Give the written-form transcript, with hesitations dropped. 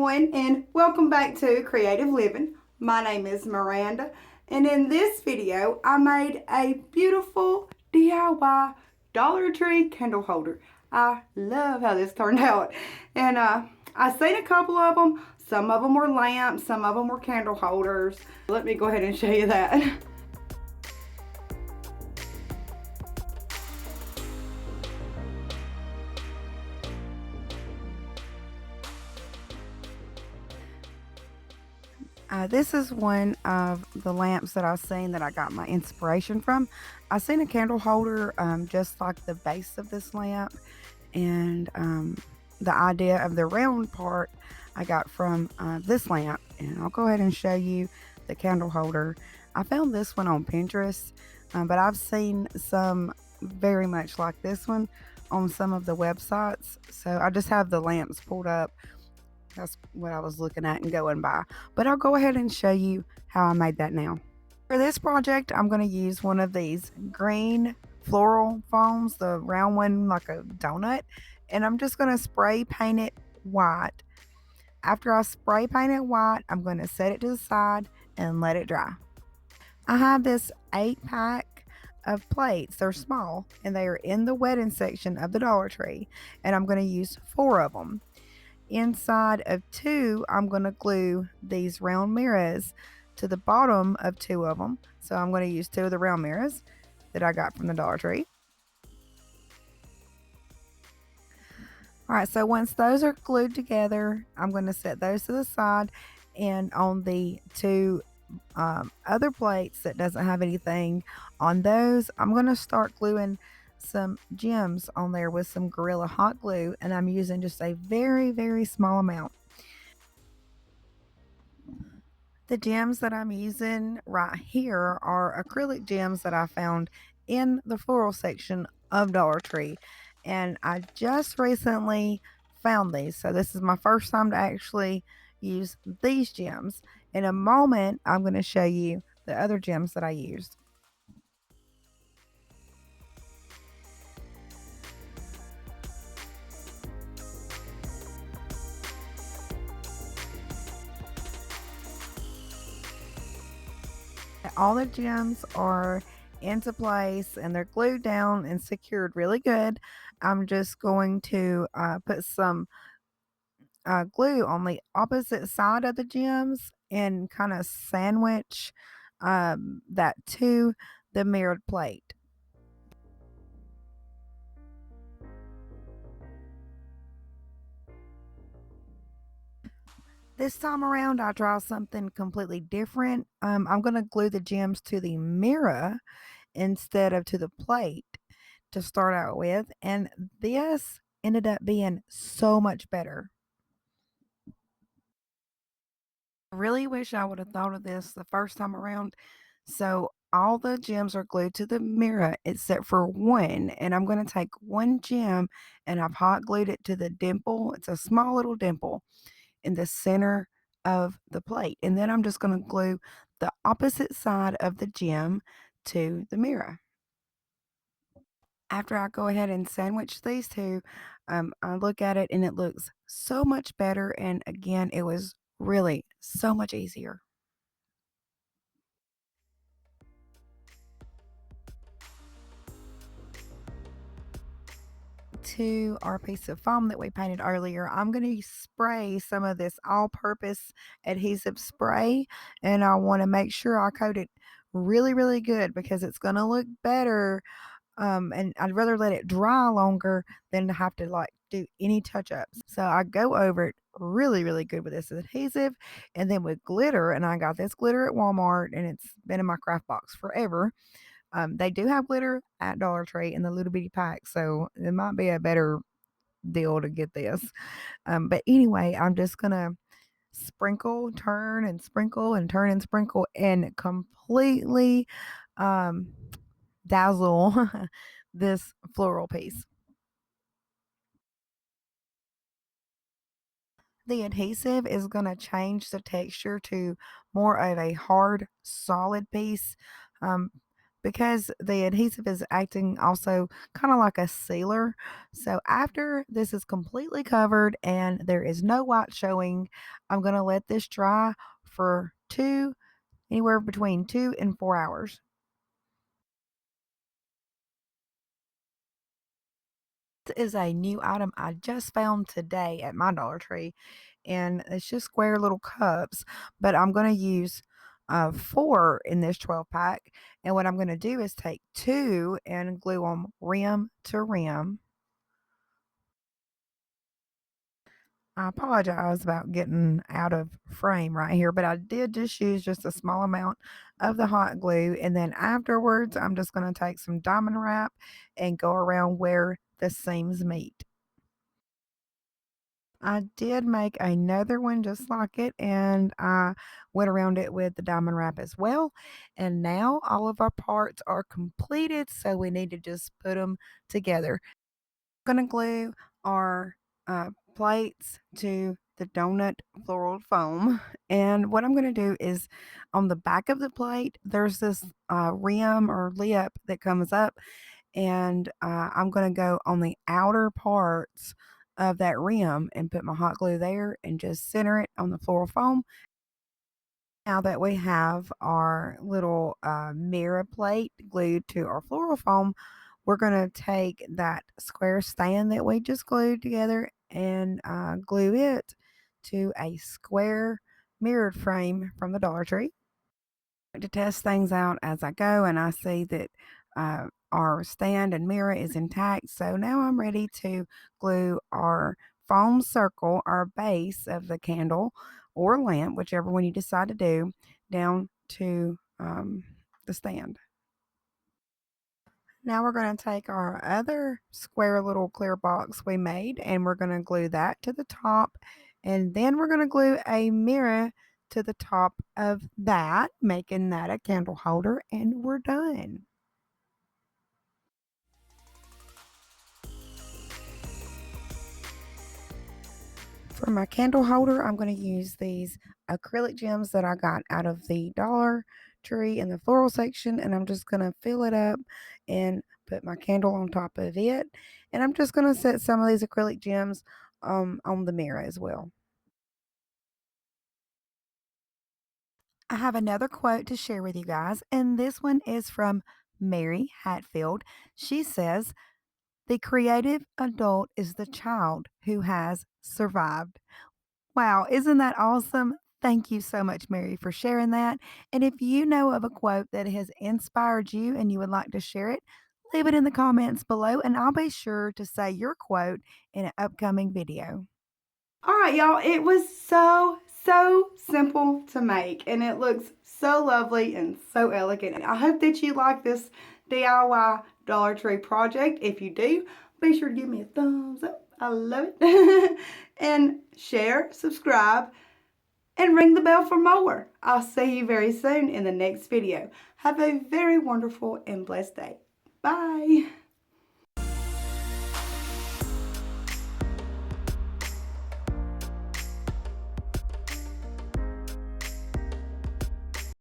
everyone, and welcome back to Creative Living. My name is Miranda, and in this video, I made a beautiful DIY Dollar Tree candle holder. I love how this turned out, and I seen a couple of them. Some of them were lamps, some of them were candle holders. Let me go ahead and show you that. This is one of the lamps that I've seen that I got my inspiration from. I seen a candle holder just like the base of this lamp, and the idea of the round part I got from this lamp. And I'll go ahead and show you the candle holder. I found this one on Pinterest, but I've seen some very much like this one on some of the websites. So I just have the lamps pulled up. That's what I was looking at and going by. But I'll go ahead and show you how I made that now. For this project, I'm going to use one of these green floral foams, the round one like a donut, and I'm just going to spray paint it white. After I spray paint it white, I'm going to set it to the side and let it dry. I have this 8-pack of plates. They're small and they are in the wedding section of the Dollar Tree, and I'm going to use 4 of them. Inside of 2, I'm going to glue these round mirrors to the bottom of 2 of them. So I'm going to use 2 of the round mirrors that I got from the Dollar Tree. Alright, so once those are glued together, I'm going to set those to the side, and on the 2 other plates that doesn't have anything on those, I'm going to start gluing some gems on there with some Gorilla hot glue, and I'm using just a very small amount. The gems that I'm using right here are acrylic gems that I found in the floral section of Dollar Tree, and I just recently found these, so this is my first time to actually use these gems. In a moment, I'm going to show you the other gems that I used. All the gems are into place and they're glued down and secured really good. I'm just going to put some glue on the opposite side of the gems and kind of sandwich that to the mirrored plate. This time around, I try something completely different. I'm going to glue the gems to the mirror instead of to the plate to start out with, and this ended up being so much better. I really wish I would have thought of this the first time around. So all the gems are glued to the mirror except for one, and I'm going to take one gem and I've hot glued it to the dimple. It's a small little dimple in the center of the plate, and then I'm just going to glue the opposite side of the gem to the mirror. After I go ahead and sandwich these 2, I look at it and it looks so much better, and again, it was really so much easier. To our piece of foam that we painted earlier, I'm going to spray some of this all-purpose adhesive spray, and I want to make sure I coat it really good because it's going to look better. And I'd rather let it dry longer than to have to like do any touch-ups. So I go over it really good with this adhesive, and then with glitter. And I got this glitter at Walmart, and it's been in my craft box forever. They do have glitter at Dollar Tree in the little bitty pack, so it might be a better deal to get this. But anyway, I'm just gonna sprinkle, turn and sprinkle, and turn and sprinkle, and completely um, dazzle this floral piece. The adhesive is going to change the texture to more of a hard, solid piece. Um, because the adhesive is acting also kind of like a sealer. So after this is completely covered and there is no white showing, I'm going to let this dry for anywhere between 2 and 4 hours. This is a new item I just found today at my Dollar Tree, and it's just square little cups, but I'm going to use 4 in this 12 pack. And what I'm going to do is take 2 and glue them rim to rim. I apologize about getting out of frame right here, but I did just use just a small amount of the hot glue. And then afterwards, I'm just going to take some diamond wrap and go around where the seams meet. I did make another one just like it, and I went around it with the diamond wrap as well. And now all of our parts are completed, so we need to just put them together. I'm gonna glue our plates to the donut floral foam, and what I'm gonna do is on the back of the plate, there's this rim or lip that comes up, and I'm going to go on the outer parts of that rim and put my hot glue there and just center it on the floral foam. Now that we have our little mirror plate glued to our floral foam, we're going to take that square stand that we just glued together and glue it to a square mirrored frame from the Dollar Tree to test things out as I go, and I see that our stand and mirror is intact. So now I'm ready to glue our foam circle, our base of the candle or lamp, whichever one you decide to do, down to the stand. Now we're going to take our other square little clear box we made and we're going to glue that to the top. And then we're going to glue a mirror to the top of that, making that a candle holder, and we're done. For my candle holder, I'm going to use these acrylic gems that I got out of the Dollar Tree in the floral section, and I'm just going to fill it up and put my candle on top of it. And I'm just going to set some of these acrylic gems on the mirror as well. I have another quote to share with you guys, and this one is from Mary Hatfield. She says, "The creative adult is the child who has survived." Wow, isn't that awesome? Thank you so much, Mary, for sharing that. And if you know of a quote that has inspired you and you would like to share it, leave it in the comments below, and I'll be sure to say your quote in an upcoming video. All right, y'all, it was so simple to make, and it looks so lovely and so elegant. And I hope that you like this DIY Dollar Tree project. If you do, be sure to give me a thumbs up. I love it. And share, subscribe, and ring the bell for more. I'll see you very soon in the next video. Have a very wonderful and blessed day. Bye.